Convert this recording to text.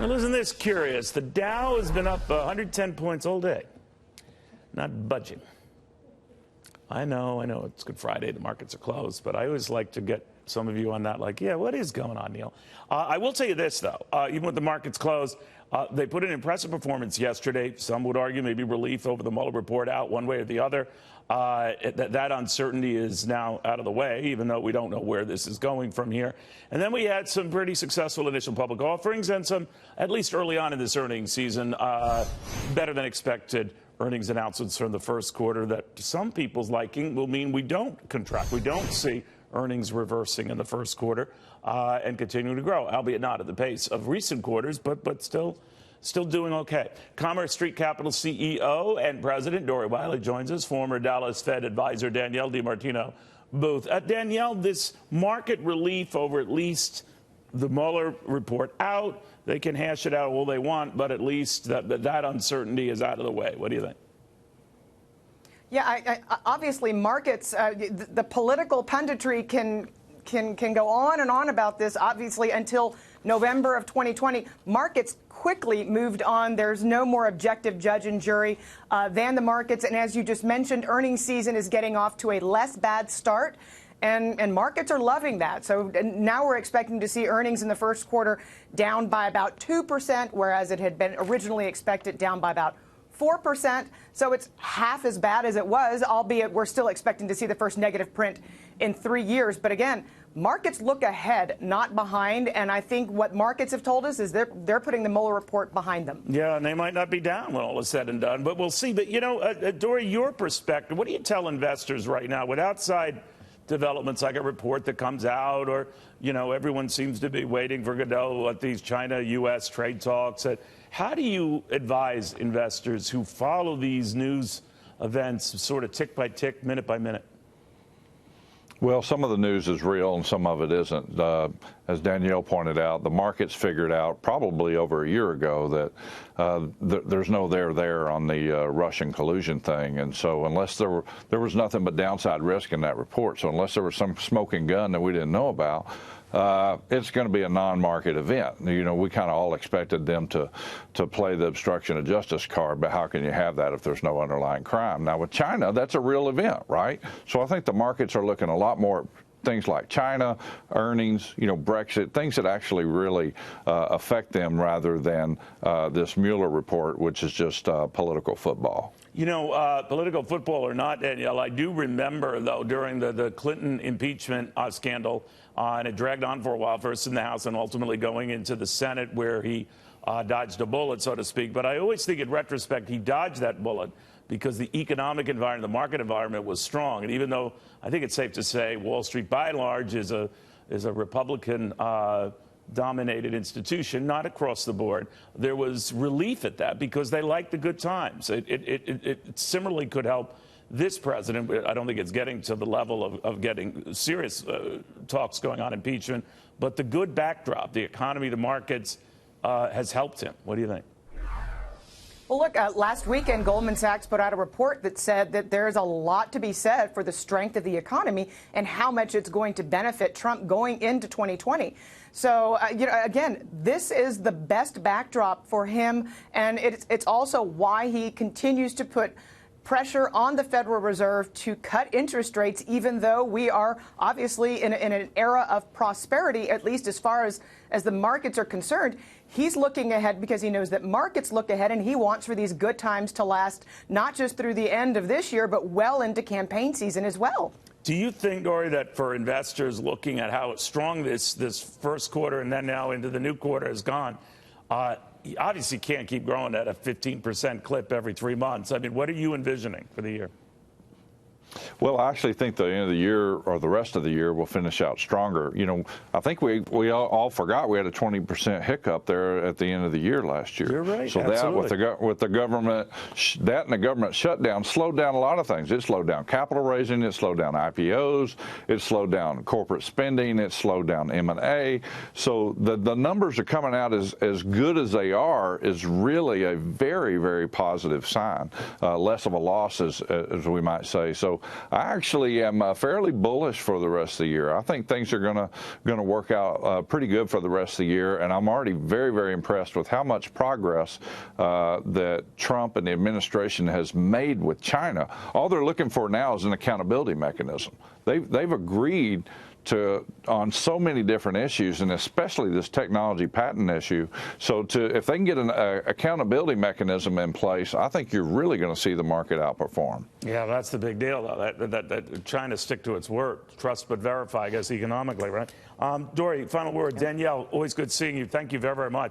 Well, isn't this curious? The Dow has been up 110 points all day, not budging. I know it's Good Friday, the markets are closed, but I always like to get some of you on that, like, yeah, what is going on, Neil? I will tell you this, though. Even with the markets closed, they put an impressive performance yesterday. Some would argue maybe relief over the Mueller report out one way or the other. That uncertainty is now out of the way, even though we don't know where this is going from here. And then we had some pretty successful initial public offerings and some, at least early on in this earnings season, better than expected earnings announcements from the first quarter that to some people's liking will mean we don't contract. We don't see earnings reversing in the first quarter and continuing to grow, albeit not at the pace of recent quarters, but still doing okay. Commerce Street Capital CEO and President Dory Wiley joins us, former Dallas Fed advisor Danielle DiMartino Booth. Danielle, this market relief over at least the Mueller report out, they can hash it out all they want, but at least that uncertainty is out of the way. What do you think? Yeah, obviously markets, the political punditry can go on and on about this, obviously, until November of 2020. Markets quickly moved on. There's no more objective judge and jury than the markets. And as you just mentioned, earnings season is getting off to a less bad start. And markets are loving that. So now we're expecting to see earnings in the first quarter down by about 2%, whereas it had been originally expected down by about 4%. So it's half as bad as it was, albeit we're still expecting to see the first negative print in 3 years. But again, markets look ahead, not behind. And I think what markets have told us is they're putting the Mueller report behind them. Yeah, and they might not be down when all is said and done, but we'll see. But, you know, Dory, your perspective, what do you tell investors right now with outside developments like a report that comes out, or, you know, everyone seems to be waiting for Godot at these China-U.S. trade talks? How do you advise investors who follow these news events sort of tick by tick, minute by minute? Well, some of the news is real and some of it isn't. As Danielle pointed out, the markets figured out probably over a year ago that there's no there on the Russian collusion thing. And so unless there was nothing but downside risk in that report, so unless there was some smoking gun that we didn't know about, it's going to be a non-market event. You know, we kind of all expected them to play the obstruction of justice card, but how can you have that if there's no underlying crime? Now, with China, that's a real event, right? So I think the markets are looking a lot more at things like China, earnings, you know, Brexit, things that actually really affect them rather than this Mueller report, which is just political football. You know, political football or not, Danielle, I do remember, though, during the Clinton impeachment scandal, and it dragged on for a while, first in the House and ultimately going into the Senate, where he dodged a bullet, so to speak. But I always think in retrospect he dodged that bullet because the economic environment, the market environment was strong. And even though I think it's safe to say Wall Street, by and large, is a Republican dominated institution, not across the board, there was relief at that because they liked the good times. It similarly could help this president. I don't think it's getting to the level of getting serious talks going on impeachment, but the good backdrop, the economy, the markets, has helped him. What do you think? Well, look, last weekend, Goldman Sachs put out a report that said that there's a lot to be said for the strength of the economy and how much it's going to benefit Trump going into 2020. So, you know, again, this is the best backdrop for him, and it's also why he continues to put pressure on the Federal Reserve to cut interest rates, even though we are obviously in an era of prosperity, at least as far as the markets are concerned. He's looking ahead because he knows that markets look ahead, and he wants for these good times to last not just through the end of this year, but well into campaign season as well. Do you think, Dory, that for investors looking at how strong this first quarter and then now into the new quarter has gone, you obviously can't keep growing at a 15% clip every 3 months. I mean, what are you envisioning for the year? Well, I actually think the end of the year or the rest of the year will finish out stronger. You know, I think we all forgot we had a 20% hiccup there at the end of the year last year. You're right. So absolutely. that with the government, that and the government shutdown slowed down a lot of things. It slowed down capital raising. It slowed down IPOs. It slowed down corporate spending. It slowed down M&A. So the numbers are coming out as good as they are is really a very, very positive sign. Less of a loss, as we might say. So I actually am fairly bullish for the rest of the year. I think things are going to work out pretty good for the rest of the year, and I'm already very, very impressed with how much progress that Trump and the administration has made with China. All they're looking for now is an accountability mechanism. They've agreed on so many different issues, and especially this technology patent issue. So if they can get an accountability mechanism in place, I think you're really going to see the market outperform. Yeah, that's the big deal, though, that China stick to its word. Trust but verify, I guess, economically, right? Dory, final word. Danielle, always good seeing you. Thank you very, very much.